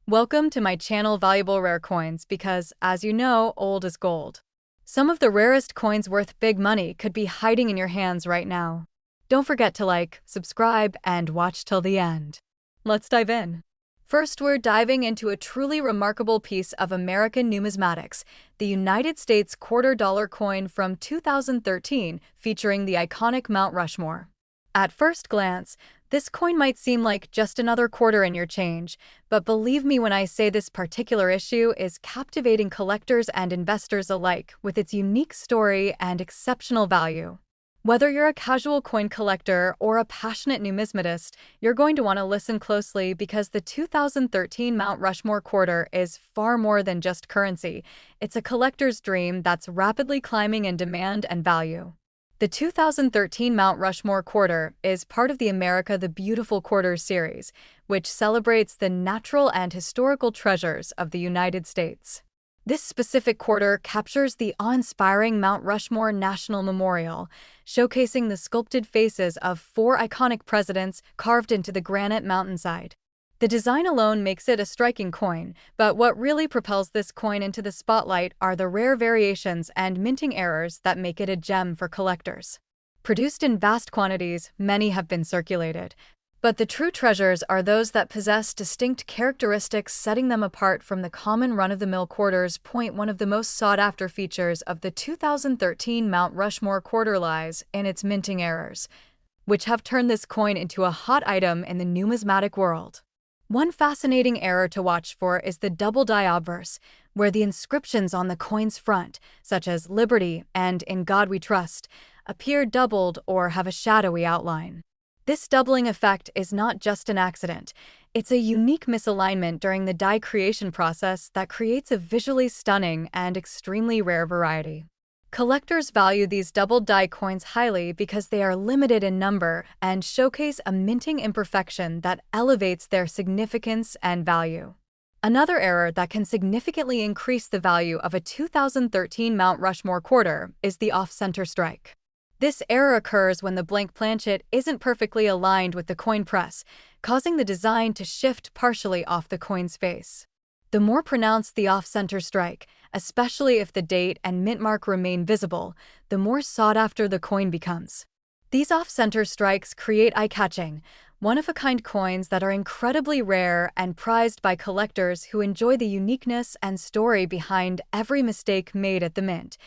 Welcome to my channel Valuable Rare Coins because, as you know, old is gold. Some of the rarest coins worth big money could be hiding in your hands right now. Don't forget to like, subscribe, and watch till the end. Let's dive in. First, we're diving into a truly remarkable piece of American numismatics, the United States quarter-dollar coin from 2013 featuring the iconic Mount Rushmore. At first glance, this coin might seem like just another quarter in your change, but believe me when I say this particular issue is captivating collectors and investors alike with its unique story and exceptional value. Whether you're a casual coin collector or a passionate numismatist, you're going to want to listen closely because the 2013 Mount Rushmore quarter is far more than just currency. It's a collector's dream that's rapidly climbing in demand and value. The 2013 Mount Rushmore quarter is part of the America the Beautiful Quarters series, which celebrates the natural and historical treasures of the United States. This specific quarter captures the awe-inspiring Mount Rushmore National Memorial, showcasing the sculpted faces of four iconic presidents carved into the granite mountainside. The design alone makes it a striking coin, but what really propels this coin into the spotlight are the rare variations and minting errors that make it a gem for collectors. Produced in vast quantities, many have been circulated. But the true treasures are those that possess distinct characteristics, setting them apart from the common run-of-the-mill quarters. One of the most sought-after features of the 2013 Mount Rushmore quarter lies in its minting errors, which have turned this coin into a hot item in the numismatic world. One fascinating error to watch for is the double die obverse, where the inscriptions on the coin's front, such as Liberty and In God We Trust, appear doubled or have a shadowy outline. This doubling effect is not just an accident. It's a unique misalignment during the die creation process that creates a visually stunning and extremely rare variety. Collectors value these doubled die coins highly because they are limited in number and showcase a minting imperfection that elevates their significance and value. Another error that can significantly increase the value of a 2013 Mount Rushmore quarter is the off-center strike. This error occurs when the blank planchet isn't perfectly aligned with the coin press, causing the design to shift partially off the coin's face. The more pronounced the off-center strike, especially if the date and mint mark remain visible, the more sought-after the coin becomes. These off-center strikes create eye-catching, one-of-a-kind coins that are incredibly rare and prized by collectors who enjoy the uniqueness and story behind every mistake made at the mint.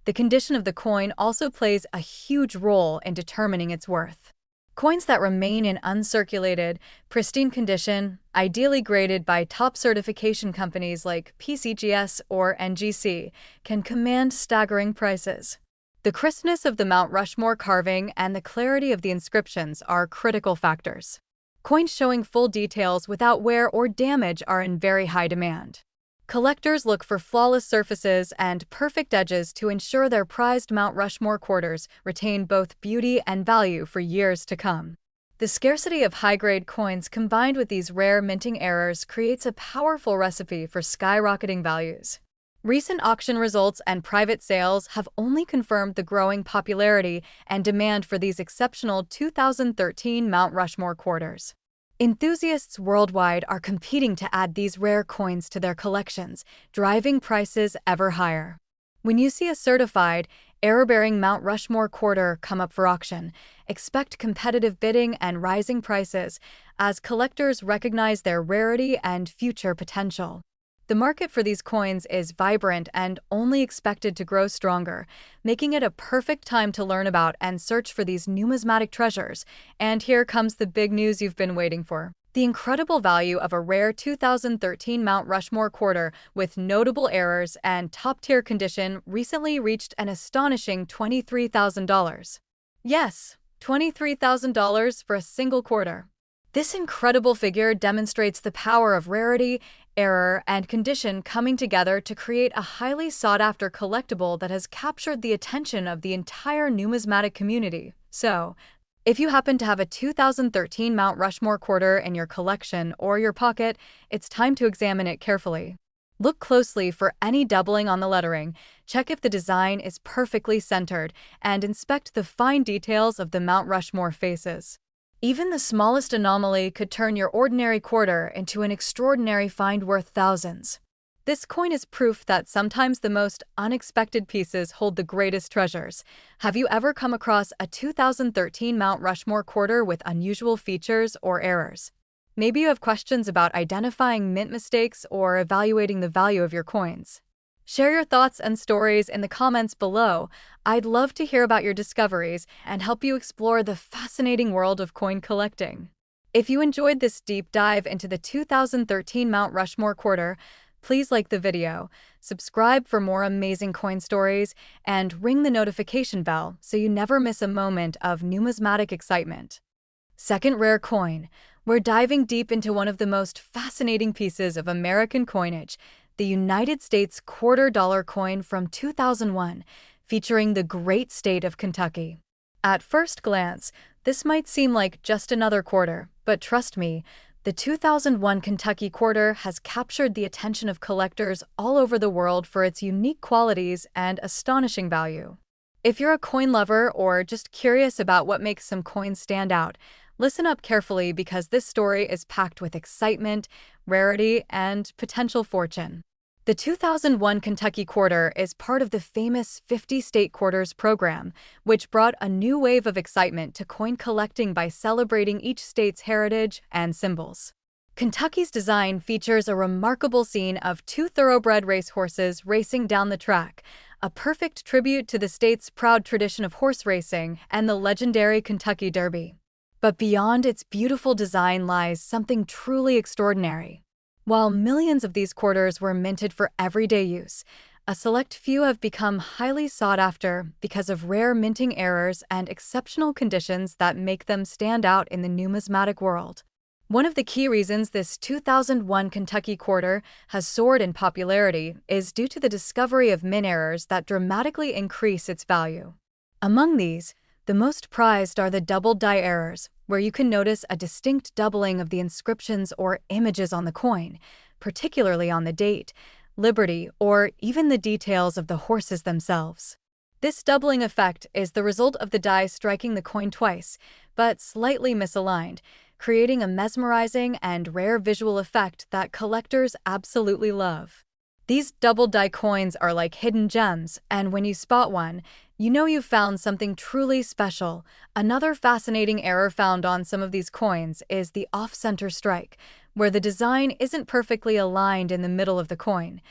The condition of the coin also plays a huge role in determining its worth. Coins that remain in uncirculated, pristine condition, ideally graded by top certification companies like PCGS or NGC, can command staggering prices. The crispness of the Mount Rushmore carving and the clarity of the inscriptions are critical factors. Coins showing full details without wear or damage are in very high demand. Collectors look for flawless surfaces and perfect edges to ensure their prized Mount Rushmore quarters retain both beauty and value for years to come. The scarcity of high-grade coins combined with these rare minting errors creates a powerful recipe for skyrocketing values. Recent auction results and private sales have only confirmed the growing popularity and demand for these exceptional 2013 Mount Rushmore quarters. Enthusiasts worldwide are competing to add these rare coins to their collections, driving prices ever higher. When you see a certified, error-bearing Mount Rushmore quarter come up for auction, expect competitive bidding and rising prices as collectors recognize their rarity and future potential. The market for these coins is vibrant and only expected to grow stronger, making it a perfect time to learn about and search for these numismatic treasures. And here comes the big news you've been waiting for. The incredible value of a rare 2013 Mount Rushmore quarter with notable errors and top-tier condition recently reached an astonishing $23,000. Yes, $23,000 for a single quarter. This incredible figure demonstrates the power of rarity, error, and condition coming together to create a highly sought-after collectible that has captured the attention of the entire numismatic community. So, if you happen to have a 2013 Mount Rushmore quarter in your collection or your pocket, it's time to examine it carefully. Look closely for any doubling on the lettering, check if the design is perfectly centered, and inspect the fine details of the Mount Rushmore faces. Even the smallest anomaly could turn your ordinary quarter into an extraordinary find worth thousands. This coin is proof that sometimes the most unexpected pieces hold the greatest treasures. Have you ever come across a 2013 Mount Rushmore quarter with unusual features or errors? Maybe you have questions about identifying mint mistakes or evaluating the value of your coins. Share your thoughts and stories in the comments below. I'd love to hear about your discoveries and help you explore the fascinating world of coin collecting. If you enjoyed this deep dive into the 2013 Mount Rushmore quarter, please like the video, subscribe for more amazing coin stories, and ring the notification bell so you never miss a moment of numismatic excitement. Second rare coin. We're diving deep into one of the most fascinating pieces of American coinage, the United States $quarter coin from 2001, featuring the great state of Kentucky. At first glance, this might seem like just another quarter, but trust me, the 2001 Kentucky quarter has captured the attention of collectors all over the world for its unique qualities and astonishing value. If you're a coin lover or just curious about what makes some coins stand out, listen up carefully because this story is packed with excitement, rarity, and potential fortune. The 2001 Kentucky quarter is part of the famous 50-state quarters program, which brought a new wave of excitement to coin collecting by celebrating each state's heritage and symbols. Kentucky's design features a remarkable scene of two thoroughbred racehorses racing down the track, a perfect tribute to the state's proud tradition of horse racing and the legendary Kentucky Derby. But beyond its beautiful design lies something truly extraordinary. While millions of these quarters were minted for everyday use, a select few have become highly sought after because of rare minting errors and exceptional conditions that make them stand out in the numismatic world. One of the key reasons this 2001 Kentucky quarter has soared in popularity is due to the discovery of mint errors that dramatically increase its value. Among these, the most prized are the doubled die errors, where you can notice a distinct doubling of the inscriptions or images on the coin, particularly on the date, liberty, or even the details of the horses themselves. This doubling effect is the result of the die striking the coin twice, but slightly misaligned, creating a mesmerizing and rare visual effect that collectors absolutely love. These double die coins are like hidden gems, and when you spot one, you know you've found something truly special. Another fascinating error found on some of these coins is the off-center strike, where the design isn't perfectly aligned in the middle of the coin,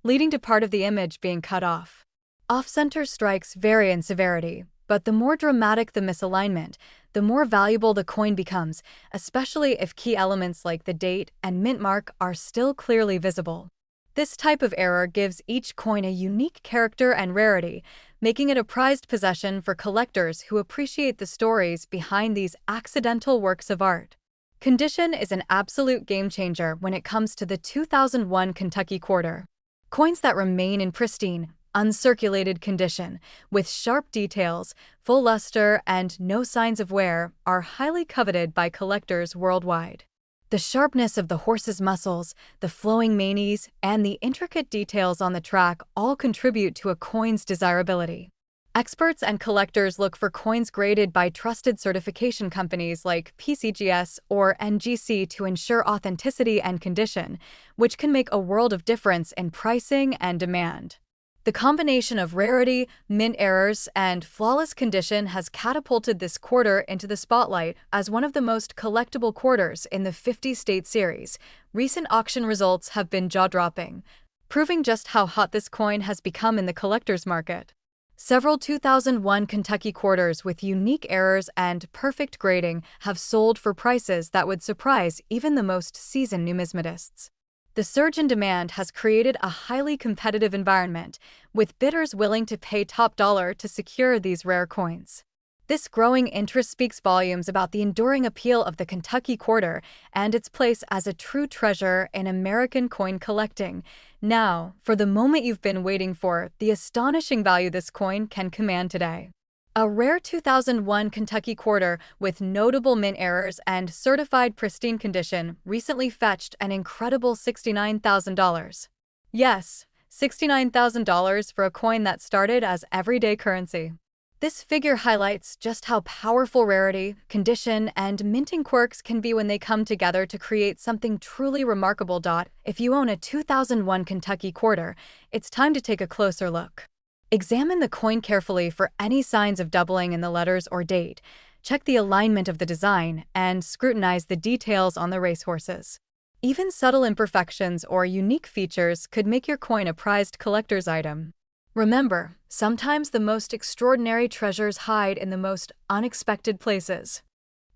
leading to part of the image being cut off. Off-center strikes vary in severity, but the more dramatic the misalignment, the more valuable the coin becomes, especially if key elements like the date and mint mark are still clearly visible. This type of error gives each coin a unique character and rarity, making it a prized possession for collectors who appreciate the stories behind these accidental works of art. Condition is an absolute game-changer when it comes to the 2001 Kentucky quarter. Coins that remain in pristine, uncirculated condition, with sharp details, full luster, and no signs of wear, are highly coveted by collectors worldwide. The sharpness of the horse's muscles, the flowing manes, and the intricate details on the track all contribute to a coin's desirability. Experts and collectors look for coins graded by trusted certification companies like PCGS or NGC to ensure authenticity and condition, which can make a world of difference in pricing and demand. The combination of rarity, mint errors, and flawless condition has catapulted this quarter into the spotlight as one of the most collectible quarters in the 50-state series. Recent auction results have been jaw-dropping, proving just how hot this coin has become in the collector's market. Several 2001 Kentucky quarters with unique errors and perfect grading have sold for prices that would surprise even the most seasoned numismatists. The surge in demand has created a highly competitive environment, with bidders willing to pay top dollar to secure these rare coins. This growing interest speaks volumes about the enduring appeal of the Kentucky quarter and its place as a true treasure in American coin collecting. Now, for the moment you've been waiting for, the astonishing value this coin can command today. A rare 2001 Kentucky quarter with notable mint errors and certified pristine condition recently fetched an incredible $69,000. Yes, $69,000 for a coin that started as everyday currency. This figure highlights just how powerful rarity, condition, and minting quirks can be when they come together to create something truly remarkable. If you own a 2001 Kentucky quarter, it's time to take a closer look. Examine the coin carefully for any signs of doubling in the letters or date. Check the alignment of the design and scrutinize the details on the racehorses. Even subtle imperfections or unique features could make your coin a prized collector's item. Remember, sometimes the most extraordinary treasures hide in the most unexpected places.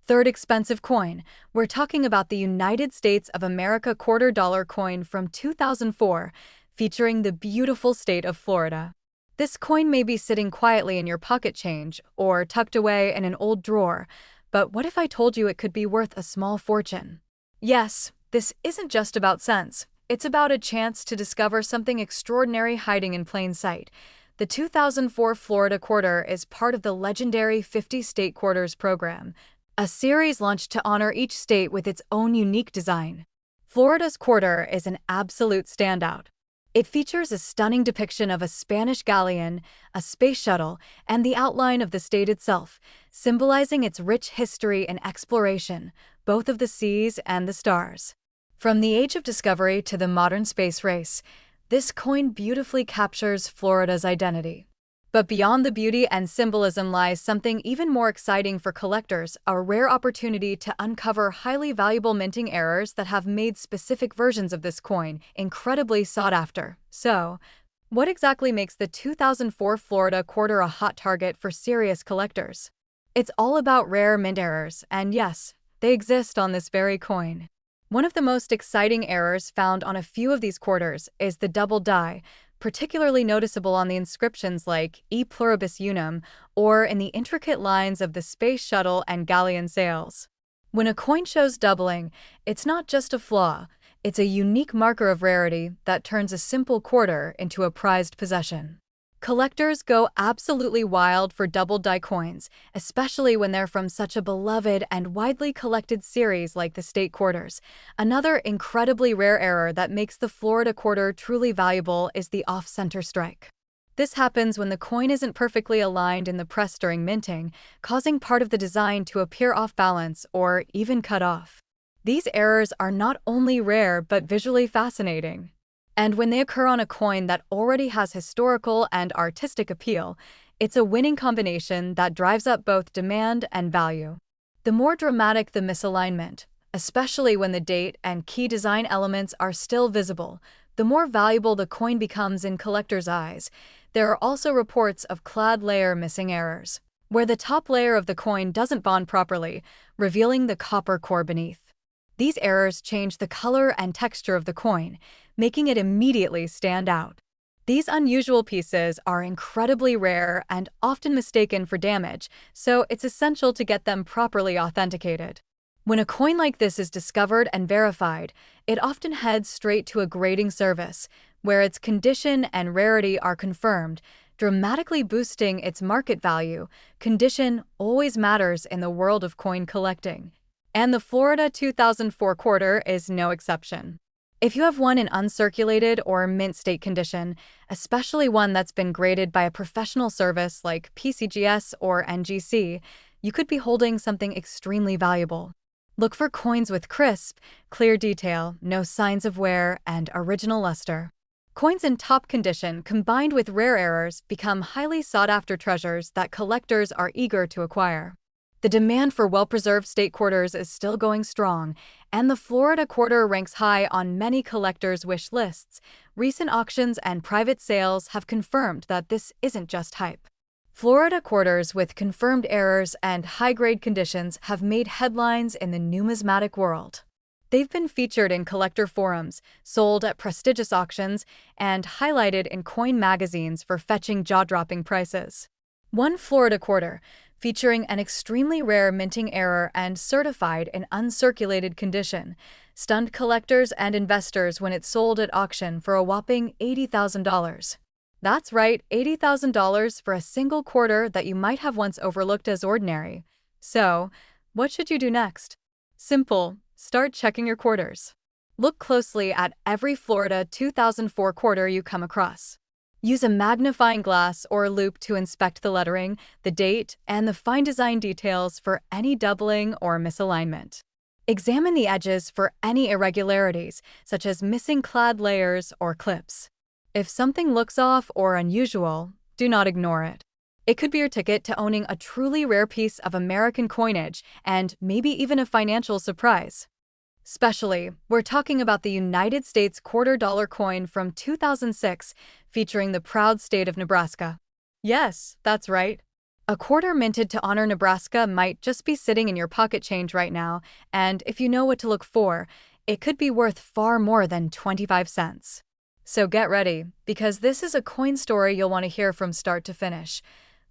Third expensive coin. We're talking about the United States of America $quarter coin from 2004, featuring the beautiful state of Florida. This coin may be sitting quietly in your pocket change or tucked away in an old drawer, but what if I told you it could be worth a small fortune? Yes, this isn't just about cents. It's about a chance to discover something extraordinary hiding in plain sight. The 2004 Florida Quarter is part of the legendary 50 State Quarters program, a series launched to honor each state with its own unique design. Florida's quarter is an absolute standout. It features a stunning depiction of a Spanish galleon, a space shuttle, and the outline of the state itself, symbolizing its rich history and exploration, both of the seas and the stars. From the age of discovery to the modern space race, this coin beautifully captures Florida's identity. But beyond the beauty and symbolism lies something even more exciting for collectors, a rare opportunity to uncover highly valuable minting errors that have made specific versions of this coin incredibly sought after. So, what exactly makes the 2004 Florida Quarter a hot target for serious collectors? It's all about rare mint errors, and yes, they exist on this very coin. One of the most exciting errors found on a few of these quarters is the double die, particularly noticeable on the inscriptions like E pluribus unum or in the intricate lines of the space shuttle and galleon sails. When a coin shows doubling, it's not just a flaw, it's a unique marker of rarity that turns a simple quarter into a prized possession. Collectors go absolutely wild for double die coins, especially when they're from such a beloved and widely collected series like the state quarters. Another incredibly rare error that makes the Florida quarter truly valuable is the off-center strike. This happens when the coin isn't perfectly aligned in the press during minting, causing part of the design to appear off balance or even cut off. These errors are not only rare but visually fascinating. And when they occur on a coin that already has historical and artistic appeal, it's a winning combination that drives up both demand and value. The more dramatic the misalignment, especially when the date and key design elements are still visible, the more valuable the coin becomes in collectors' eyes. There are also reports of clad layer missing errors, where the top layer of the coin doesn't bond properly, revealing the copper core beneath. These errors change the color and texture of the coin, making it immediately stand out. These unusual pieces are incredibly rare and often mistaken for damage, so it's essential to get them properly authenticated. When a coin like this is discovered and verified, it often heads straight to a grading service, where its condition and rarity are confirmed, dramatically boosting its market value. Condition always matters in the world of coin collecting. And the Florida 2004 quarter is no exception. If you have one in uncirculated or mint state condition, especially one that's been graded by a professional service like PCGS or NGC, you could be holding something extremely valuable. Look for coins with crisp, clear detail, no signs of wear, and original luster. Coins in top condition combined with rare errors become highly sought-after treasures that collectors are eager to acquire. The demand for well-preserved state quarters is still going strong, and the Florida quarter ranks high on many collectors' wish lists. Recent auctions and private sales have confirmed that this isn't just hype. Florida quarters with confirmed errors and high-grade conditions have made headlines in the numismatic world. They've been featured in collector forums, sold at prestigious auctions, and highlighted in coin magazines for fetching jaw-dropping prices. One Florida quarter, featuring an extremely rare minting error and certified in uncirculated condition, stunned collectors and investors when it sold at auction for a whopping $80,000. That's right, $80,000 for a single quarter that you might have once overlooked as ordinary. So, what should you do next? Simple. Start checking your quarters. Look closely at every Florida 2004 quarter you come across. Use a magnifying glass or loupe to inspect the lettering, the date, and the fine design details for any doubling or misalignment. Examine the edges for any irregularities, such as missing clad layers or clips. If something looks off or unusual, do not ignore it. It could be your ticket to owning a truly rare piece of American coinage and maybe even a financial surprise. Especially, we're talking about the United States $quarter-dollar coin from 2006, featuring the proud state of Nebraska. Yes, that's right. A quarter minted to honor Nebraska might just be sitting in your pocket change right now, and if you know what to look for, it could be worth far more than 25 cents. So get ready, because this is a coin story you'll want to hear from start to finish.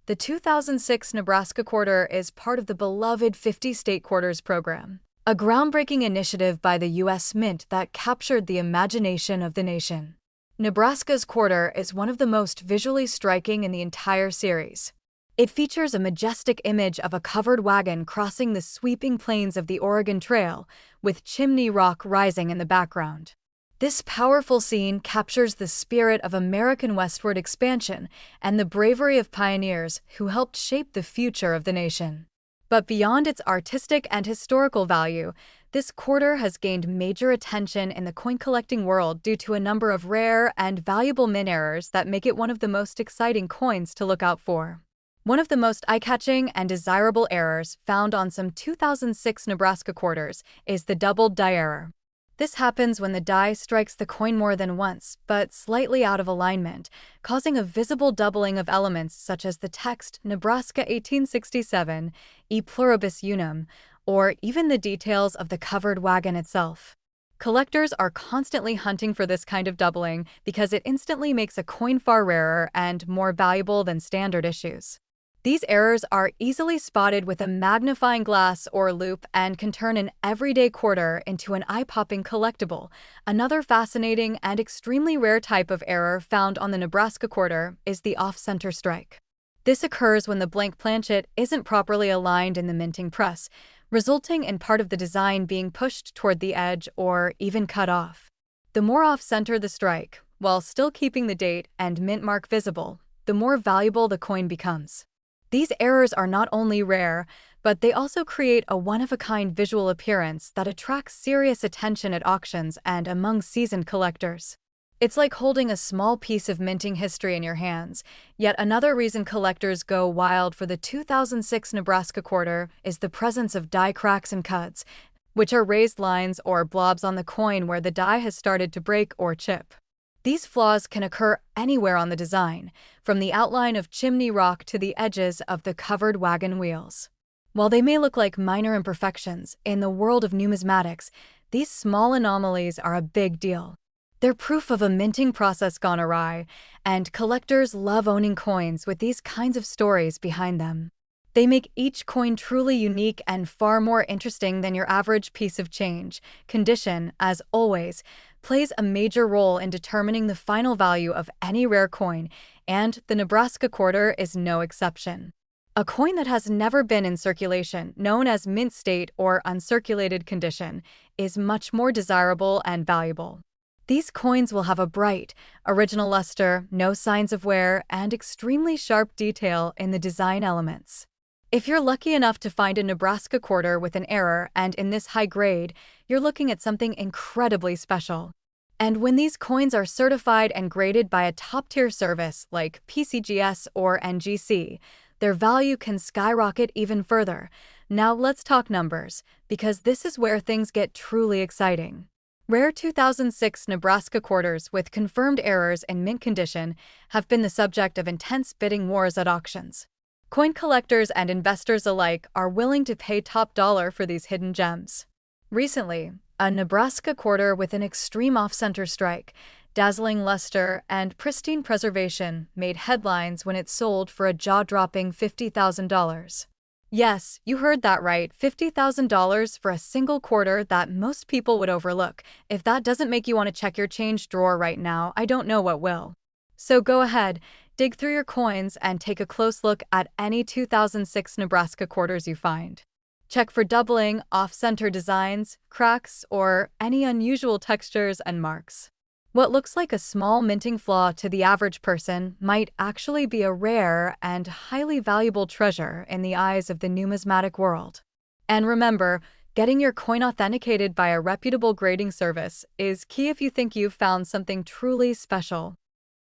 The 2006 Nebraska quarter is part of the beloved 50 State Quarters program, a groundbreaking initiative by the U.S. Mint that captured the imagination of the nation. Nebraska's quarter is one of the most visually striking in the entire series. It features a majestic image of a covered wagon crossing the sweeping plains of the Oregon Trail, with Chimney Rock rising in the background. This powerful scene captures the spirit of American westward expansion and the bravery of pioneers who helped shape the future of the nation. But beyond its artistic and historical value, this quarter has gained major attention in the coin collecting world due to a number of rare and valuable mint errors that make it one of the most exciting coins to look out for. One of the most eye-catching and desirable errors found on some 2006 Nebraska quarters is the doubled die error. This happens when the die strikes the coin more than once, but slightly out of alignment, causing a visible doubling of elements such as the text Nebraska 1867, E pluribus unum, or even the details of the covered wagon itself. Collectors are constantly hunting for this kind of doubling because it instantly makes a coin far rarer and more valuable than standard issues. These errors are easily spotted with a magnifying glass or loupe and can turn an everyday quarter into an eye-popping collectible. Another fascinating and extremely rare type of error found on the Nebraska quarter is the off-center strike. This occurs when the blank planchet isn't properly aligned in the minting press, resulting in part of the design being pushed toward the edge or even cut off. The more off-center the strike, while still keeping the date and mint mark visible, the more valuable the coin becomes. These errors are not only rare, but they also create a one-of-a-kind visual appearance that attracts serious attention at auctions and among seasoned collectors. It's like holding a small piece of minting history in your hands. Yet another reason collectors go wild for the 2006 Nebraska quarter is the presence of die cracks and cuts, which are raised lines or blobs on the coin where the die has started to break or chip. These flaws can occur anywhere on the design, from the outline of Chimney Rock to the edges of the covered wagon wheels. While they may look like minor imperfections, in the world of numismatics, these small anomalies are a big deal. They're proof of a minting process gone awry, and collectors love owning coins with these kinds of stories behind them. They make each coin truly unique and far more interesting than your average piece of change. Condition, as always, plays a major role in determining the final value of any rare coin, and the Nebraska quarter is no exception. A coin that has never been in circulation, known as mint state or uncirculated condition, is much more desirable and valuable. These coins will have a bright, original luster, no signs of wear, and extremely sharp detail in the design elements. If you're lucky enough to find a Nebraska quarter with an error and in this high grade, you're looking at something incredibly special. And when these coins are certified and graded by a top-tier service like PCGS or NGC, their value can skyrocket even further. Now let's talk numbers, because this is where things get truly exciting. Rare 2006 Nebraska quarters with confirmed errors in mint condition have been the subject of intense bidding wars at auctions. Coin collectors and investors alike are willing to pay top dollar for these hidden gems. Recently, a Nebraska quarter with an extreme off-center strike, dazzling luster, and pristine preservation made headlines when it sold for a jaw-dropping $50,000. Yes, you heard that right, $50,000 for a single quarter that most people would overlook. If that doesn't make you want to check your change drawer right now, I don't know what will. So go ahead, dig through your coins and take a close look at any 2006 Nebraska quarters you find. Check for doubling, off-center designs, cracks, or any unusual textures and marks. What looks like a small minting flaw to the average person might actually be a rare and highly valuable treasure in the eyes of the numismatic world. And remember, getting your coin authenticated by a reputable grading service is key if you think you've found something truly special.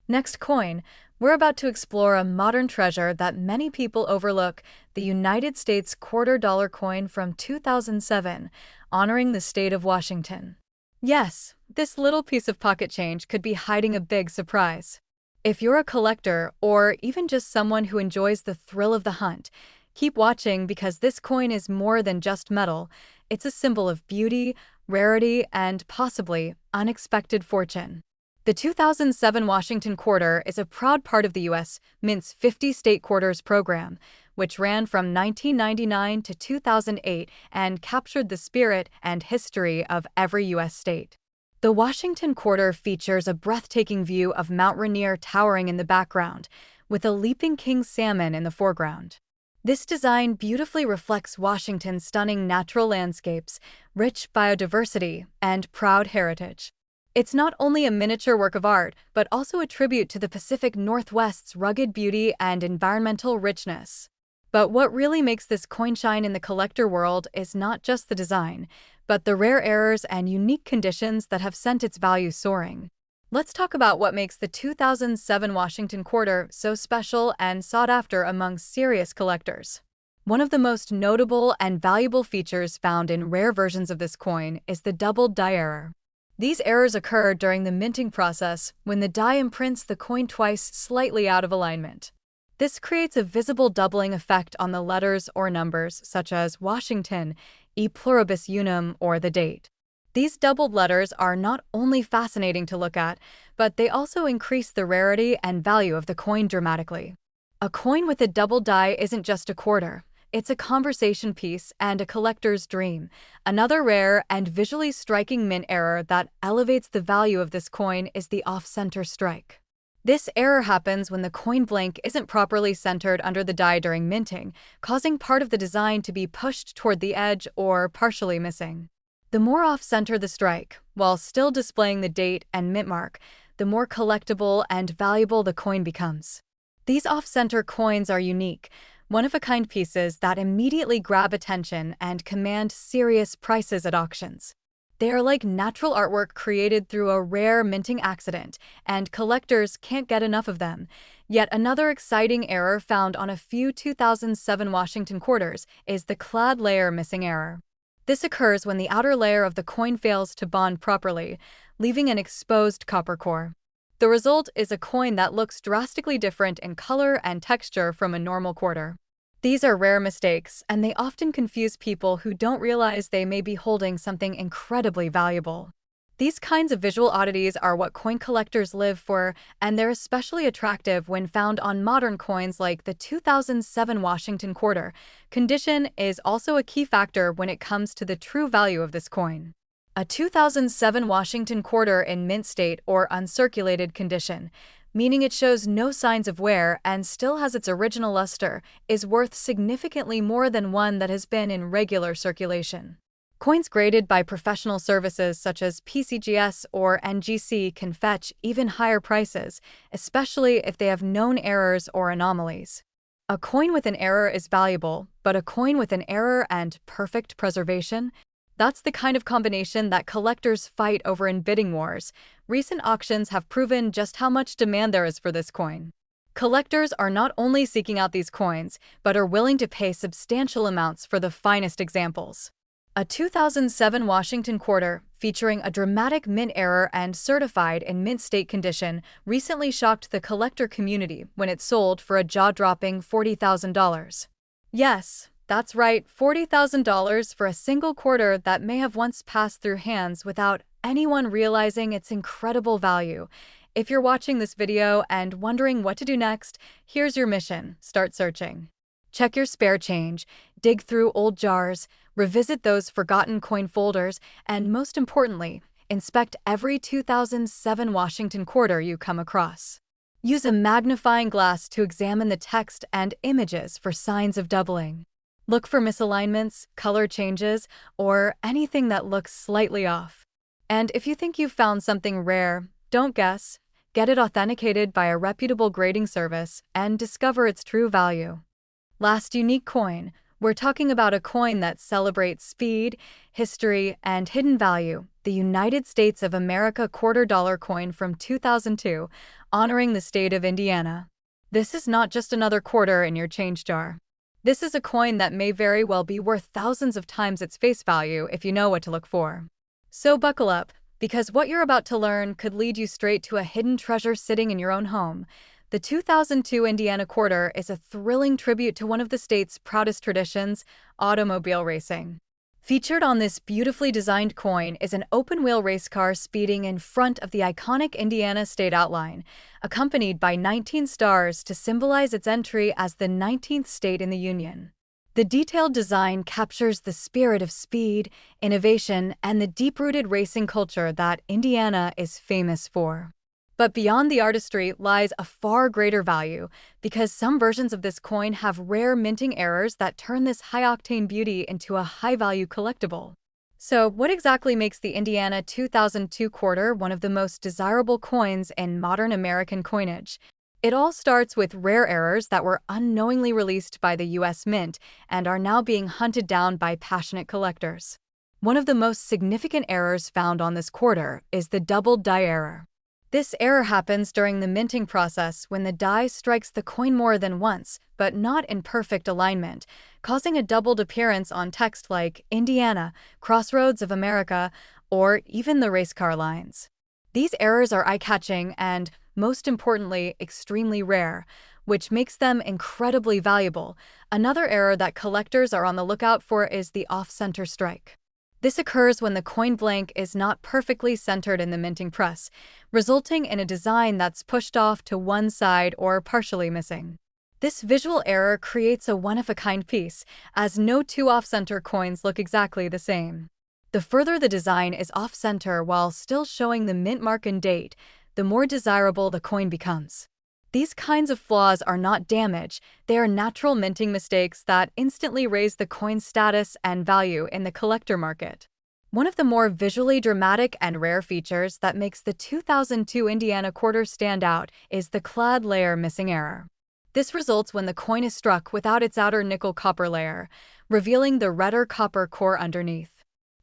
Next coin, we're about to explore a modern treasure that many people overlook, the United States $quarter coin from 2007, honoring the state of Washington. Yes, this little piece of pocket change could be hiding a big surprise. If you're a collector or even just someone who enjoys the thrill of the hunt, keep watching because this coin is more than just metal. It's a symbol of beauty, rarity, and possibly unexpected fortune. The 2007 Washington Quarter is a proud part of the U.S. Mint's 50 State Quarters program, which ran from 1999 to 2008 and captured the spirit and history of every U.S. state. The Washington Quarter features a breathtaking view of Mount Rainier towering in the background, with a leaping king salmon in the foreground. This design beautifully reflects Washington's stunning natural landscapes, rich biodiversity, and proud heritage. It's not only a miniature work of art, but also a tribute to the Pacific Northwest's rugged beauty and environmental richness. But what really makes this coin shine in the collector world is not just the design, but the rare errors and unique conditions that have sent its value soaring. Let's talk about what makes the 2007 Washington Quarter so special and sought after among serious collectors. One of the most notable and valuable features found in rare versions of this coin is the doubled die error. These errors occur during the minting process when the die imprints the coin twice slightly out of alignment. This creates a visible doubling effect on the letters or numbers, such as Washington, E pluribus unum, or the date. These doubled letters are not only fascinating to look at, but they also increase the rarity and value of the coin dramatically. A coin with a double die isn't just a quarter. It's a conversation piece and a collector's dream. Another rare and visually striking mint error that elevates the value of this coin is the off-center strike. This error happens when the coin blank isn't properly centered under the die during minting, causing part of the design to be pushed toward the edge or partially missing. The more off-center the strike, while still displaying the date and mint mark, the more collectible and valuable the coin becomes. These off-center coins are unique, one-of-a-kind pieces that immediately grab attention and command serious prices at auctions. They are like natural artwork created through a rare minting accident, and collectors can't get enough of them. Yet another exciting error found on a few 2007 Washington Quarters is the clad layer missing error. This occurs when the outer layer of the coin fails to bond properly, leaving an exposed copper core. The result is a coin that looks drastically different in color and texture from a normal quarter. These are rare mistakes, and they often confuse people who don't realize they may be holding something incredibly valuable. These kinds of visual oddities are what coin collectors live for, and they're especially attractive when found on modern coins like the 2007 Washington Quarter. Condition is also a key factor when it comes to the true value of this coin. A 2007 Washington Quarter in mint state or uncirculated condition, meaning it shows no signs of wear and still has its original luster, is worth significantly more than one that has been in regular circulation. Coins graded by professional services such as PCGS or NGC can fetch even higher prices, especially if they have known errors or anomalies. A coin with an error is valuable, but a coin with an error and perfect preservation? That's the kind of combination that collectors fight over in bidding wars. Recent auctions have proven just how much demand there is for this coin. Collectors are not only seeking out these coins, but are willing to pay substantial amounts for the finest examples. A 2007 Washington Quarter, featuring a dramatic mint error and certified in mint state condition, recently shocked the collector community when it sold for a jaw-dropping $40,000. Yes, that's right, $40,000 for a single quarter that may have once passed through hands without anyone realizing its incredible value. If you're watching this video and wondering what to do next, here's your mission: start searching. Check your spare change, dig through old jars, revisit those forgotten coin folders, and most importantly, inspect every 2007 Washington Quarter you come across. Use a magnifying glass to examine the text and images for signs of doubling. Look for misalignments, color changes, or anything that looks slightly off. And if you think you've found something rare, Don't guess. Get it authenticated by a reputable grading service and discover its true value. Last unique coin. We're talking about a coin that celebrates speed, history, and hidden value, the United States of America $quarter coin from 2002, honoring the state of Indiana. This is not just another quarter in your change jar. This is a coin that may very well be worth thousands of times its face value if you know what to look for. So buckle up, because what you're about to learn could lead you straight to a hidden treasure sitting in your own home. The 2002 Indiana quarter is a thrilling tribute to one of the state's proudest traditions, automobile racing. Featured on this beautifully designed coin is an open-wheel race car speeding in front of the iconic Indiana state outline, accompanied by 19 stars to symbolize its entry as the 19th state in the Union. The detailed design captures the spirit of speed, innovation, and the deep-rooted racing culture that Indiana is famous for. But beyond the artistry lies a far greater value, because some versions of this coin have rare minting errors that turn this high-octane beauty into a high-value collectible. So, what exactly makes the Indiana 2002 quarter one of the most desirable coins in modern American coinage? It all starts with rare errors that were unknowingly released by the U.S. Mint and are now being hunted down by passionate collectors. One of the most significant errors found on this quarter is the double die error. This error happens during the minting process when the die strikes the coin more than once, but not in perfect alignment, causing a doubled appearance on text like Indiana, Crossroads of America, or even the race car lines. These errors are eye-catching and, most importantly, extremely rare, which makes them incredibly valuable. Another error that collectors are on the lookout for is the off-center strike. This occurs when the coin blank is not perfectly centered in the minting press, resulting in a design that's pushed off to one side or partially missing. This visual error creates a one-of-a-kind piece, as no two off-center coins look exactly the same. The further the design is off-center while still showing the mint mark and date, the more desirable the coin becomes. These kinds of flaws are not damage, they are natural minting mistakes that instantly raise the coin's status and value in the collector market. One of the more visually dramatic and rare features that makes the 2002 Indiana quarter stand out is the clad layer missing error. This results when the coin is struck without its outer nickel-copper layer, revealing the redder copper core underneath.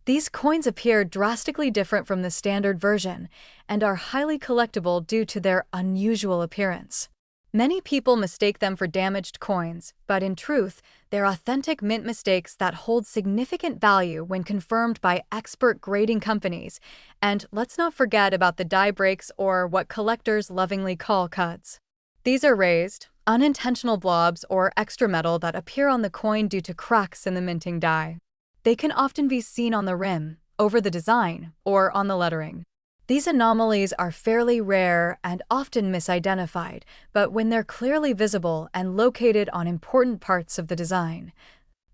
These coins appear drastically different from the standard version and are highly collectible due to their unusual appearance. Many people mistake them for damaged coins, but in truth, they're authentic mint mistakes that hold significant value when confirmed by expert grading companies. And let's not forget about the die breaks, or what collectors lovingly call cuts. These are raised, unintentional blobs or extra metal that appear on the coin due to cracks in the minting die. They can often be seen on the rim, over the design, or on the lettering. These anomalies are fairly rare and often misidentified, but when they're clearly visible and located on important parts of the design,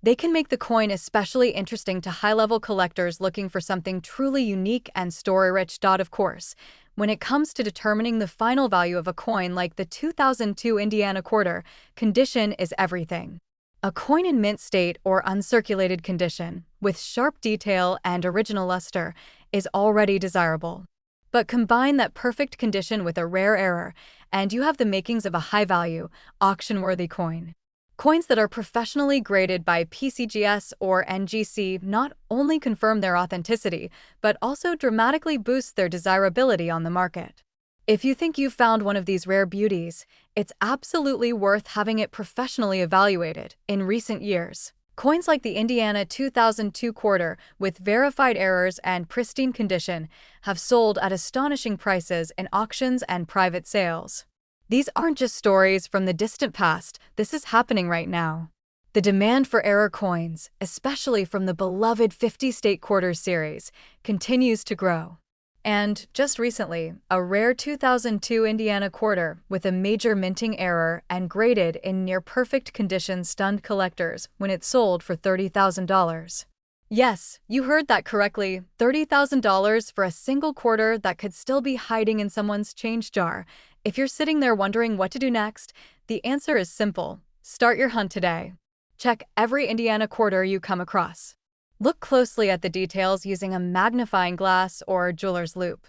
they can make the coin especially interesting to high-level collectors looking for something truly unique and story-rich. Of course, when it comes to determining the final value of a coin like the 2002 Indiana quarter, condition is everything. A coin in mint state or uncirculated condition, with sharp detail and original luster, is already desirable. But combine that perfect condition with a rare error, and you have the makings of a high-value, auction-worthy coin. Coins that are professionally graded by PCGS or NGC not only confirm their authenticity, but also dramatically boost their desirability on the market. If you think you've found one of these rare beauties, it's absolutely worth having it professionally evaluated. In recent years, coins like the Indiana 2002 quarter, with verified errors and pristine condition, have sold at astonishing prices in auctions and private sales. These aren't just stories from the distant past, this is happening right now. The demand for error coins, especially from the beloved 50-state quarters series, continues to grow. And, just recently, a rare 2002 Indiana quarter with a major minting error and graded in near-perfect condition stunned collectors when it sold for $30,000. Yes, you heard that correctly, $30,000 for a single quarter that could still be hiding in someone's change jar. If you're sitting there wondering what to do next, the answer is simple. Start your hunt today. Check every Indiana quarter you come across. Look closely at the details using a magnifying glass or jeweler's loupe.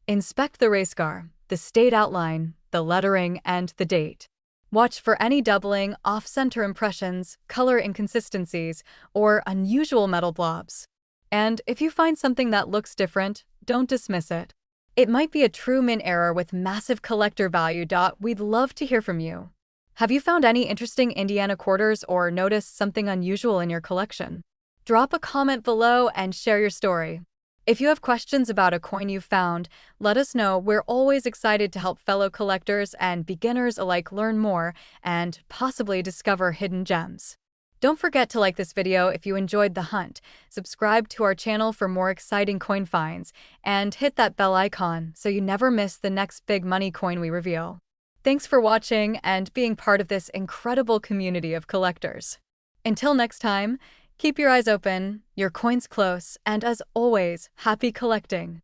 Inspect the race car, the state outline, the lettering, and the date. Watch for any doubling, off-center impressions, color inconsistencies, or unusual metal blobs. And if you find something that looks different, don't dismiss it. It might be a true mint error with massive collector value. We'd love to hear from you. Have you found any interesting Indiana quarters or noticed something unusual in your collection? Drop a comment below and share your story. If you have questions about a coin you found, let us know. We're always excited to help fellow collectors and beginners alike learn more and possibly discover hidden gems. Don't forget to like this video if you enjoyed the hunt, subscribe to our channel for more exciting coin finds, and hit that bell icon so you never miss the next big money coin we reveal. Thanks for watching and being part of this incredible community of collectors. Until next time, keep your eyes open, your coins close, and as always, happy collecting!